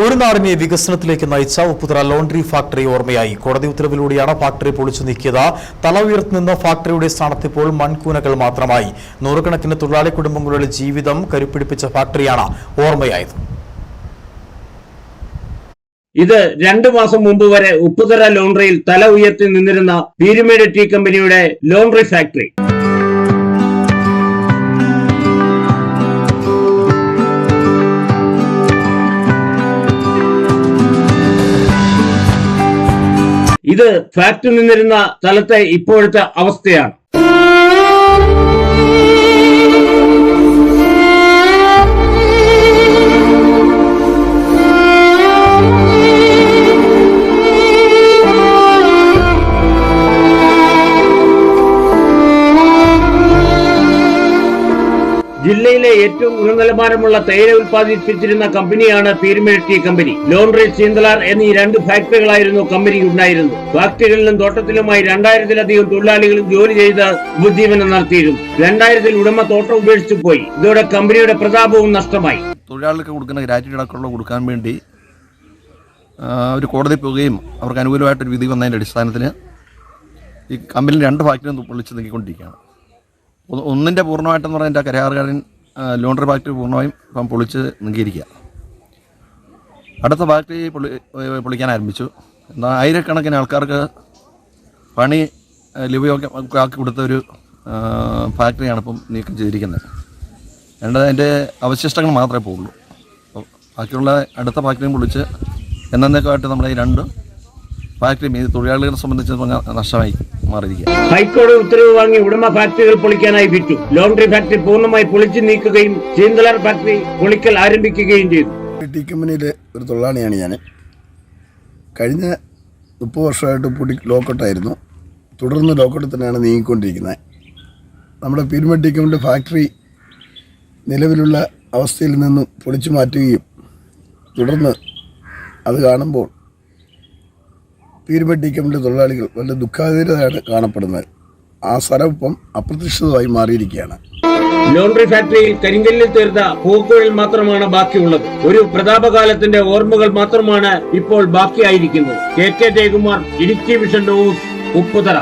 ഒരു നാടിനെ വികസനത്തിലേക്ക് നയിച്ച ഉപ്പുതറ ലോണ്ടറി ഫാക്ടറി ഓർമ്മയായി. കോടതി ഉത്തരവിലൂടെയാണ് ഫാക്ടറി പൊളിച്ചു നീക്കിയത്. തല ഉയർത്തുനിന്ന ഫാക്ടറിയുടെ സ്ഥാനത്ത് ഇപ്പോൾ മൺകൂനകൾ മാത്രമായി. നൂറുകണക്കിന് തൊഴിലാളി കുടുംബങ്ങളുടെ ജീവിതം കരുപ്പിടിപ്പിച്ച ഫാക്ടറിയാണ് ഓർമ്മയായത്. ഇത് 2 മാസം മുമ്പ് വരെ ഉപ്പുതറ ലോണ്ടറിയിൽ തല ഉയർത്തി നിന്നിരുന്ന പീരുമേട് ടീ കമ്പനിയുടെ ലോണ്ടറി ഫാക്ടറി. ഇത് ഫാക്ടറി നിന്നിരുന്ന സ്ഥലത്തെ ഇപ്പോഴത്തെ അവസ്ഥയാണ്. ജില്ലയിലെ ഏറ്റവും ഗുണനിലവാരമുള്ള തേയില ഉൽപ്പാദിപ്പിച്ചിരുന്ന കമ്പനിയാണ് പീരുമേട് ടീ കമ്പനി. ലോണ്ടറി, ചീന്തലാർ എന്നീ 2 ഫാക്ടറികളായിരുന്നു കമ്പനിക്ക് ഉണ്ടായിരുന്നത്. ഫാക്ടറികളിലും തോട്ടത്തിലുമായി 2000-ലധികം തൊഴിലാളികളും ജോലി ചെയ്ത് ഉപജീവനം നടത്തിയിരുന്നു. 2000-ൽ ഉടമ തോട്ടം ഉപേക്ഷിച്ചു പോയി. ഇതോടെ കമ്പനിയുടെ പ്രതാപവും നഷ്ടമായി. തൊഴിലാളികൾക്ക് കൊടുക്കുന്ന ഗ്രാറ്റുവിറ്റി അടക്കമുള്ള കൊടുക്കാൻ വേണ്ടി ഒരു കോടതി പോവുകയും അവർക്ക് അനുകൂലമായിട്ടൊരു വിധി വന്നതിൻ്റെ അടിസ്ഥാനത്തിൽ ഈ കമ്പനി 2 ഫാക്ടറിയും പൊളിച്ച് നീക്കിക്കൊണ്ടിരിക്കുകയാണ്. ഒന്നിൻ്റെ പൂർണ്ണമായിട്ടെന്ന് പറഞ്ഞാൽ എൻ്റെ കരാറുകാരൻ ലോണ്ടറി ഫാക്ടറി പൂർണ്ണമായും ഇപ്പം പൊളിച്ച് നീക്കിയിരിക്കുക. അടുത്ത ഫാക്ടറി പൊളിക്കാൻ ആരംഭിച്ചു. എന്നാൽ ആയിരക്കണക്കിന് ആൾക്കാർക്ക് പണി ലഭ്യമാക്കി കൊടുത്തൊരു ഫാക്ടറിയാണ് ഇപ്പം നീക്കം ചെയ്തിരിക്കുന്നത്. അതിൻ്റെ അവശിഷ്ടങ്ങൾ മാത്രമേ പോകുള്ളൂ. ബാക്കിയുള്ള അടുത്ത ഫാക്ടറിയും പൊളിച്ച് എന്നേക്കുമായിട്ട് നമ്മുടെ ഈ 2 ഫാക്ടറി തൊഴിലാളികളെ സംബന്ധിച്ച് നഷ്ടമായി മാറിയിരിക്കുക. ഹൈക്കോടതി ഉത്തരവ് വാങ്ങി ഉടമ ഫാക്ടറികൾ പൊളിക്കാനായി വിറ്റു. ലോണ്ടറി ഫാക്ടറി പൂർണ്ണമായി പൊളിച്ചു നീക്കുകയും ചീന്തലാർ ഫാക്ടറി പൊളിക്കൽ ആരംഭിക്കുകയും ചെയ്തു. ടീ കമ്പനിയിലെ ഒരു തൊഴിലാളിയാണ് ഞാൻ. കഴിഞ്ഞ 30 വർഷമായിട്ട് ലോക്കൗട്ടായിരുന്നു. തുടർന്ന് ലോക്കൗട്ടിൽ തന്നെയാണ് നീങ്ങിക്കൊണ്ടിരിക്കുന്നത്. നമ്മുടെ പീരുമേട് ടീ കമ്പനി ഫാക്ടറി നിലവിലുള്ള അവസ്ഥയിൽ നിന്നും പൊളിച്ചു മാറ്റുകയും തുടർന്ന് അത് കാണുമ്പോൾ പീരുമേട് ടീ കമ്പനി തൊഴിലാളികൾ വളരെ ദുഃഖാതീരതയാണ് കാണപ്പെടുന്നത്. ആ സ്ഥലം ഇപ്പം അപ്രതീക്ഷിതമായി മാറിയിരിക്കുകയാണ്. ലോണ്ടറി ഫാക്ടറിയിൽ കരിങ്കല്ലിൽ തീർത്ത പൂക്കുഴൽ മാത്രമാണ് ബാക്കിയുള്ളത്. ഒരു പ്രതാപകാലത്തിന്റെ ഓർമ്മകൾ മാത്രമാണ് ഇപ്പോൾ ബാക്കിയായിരിക്കുന്നത്. KK Jayakumar, Idukki vision news, Upputhara.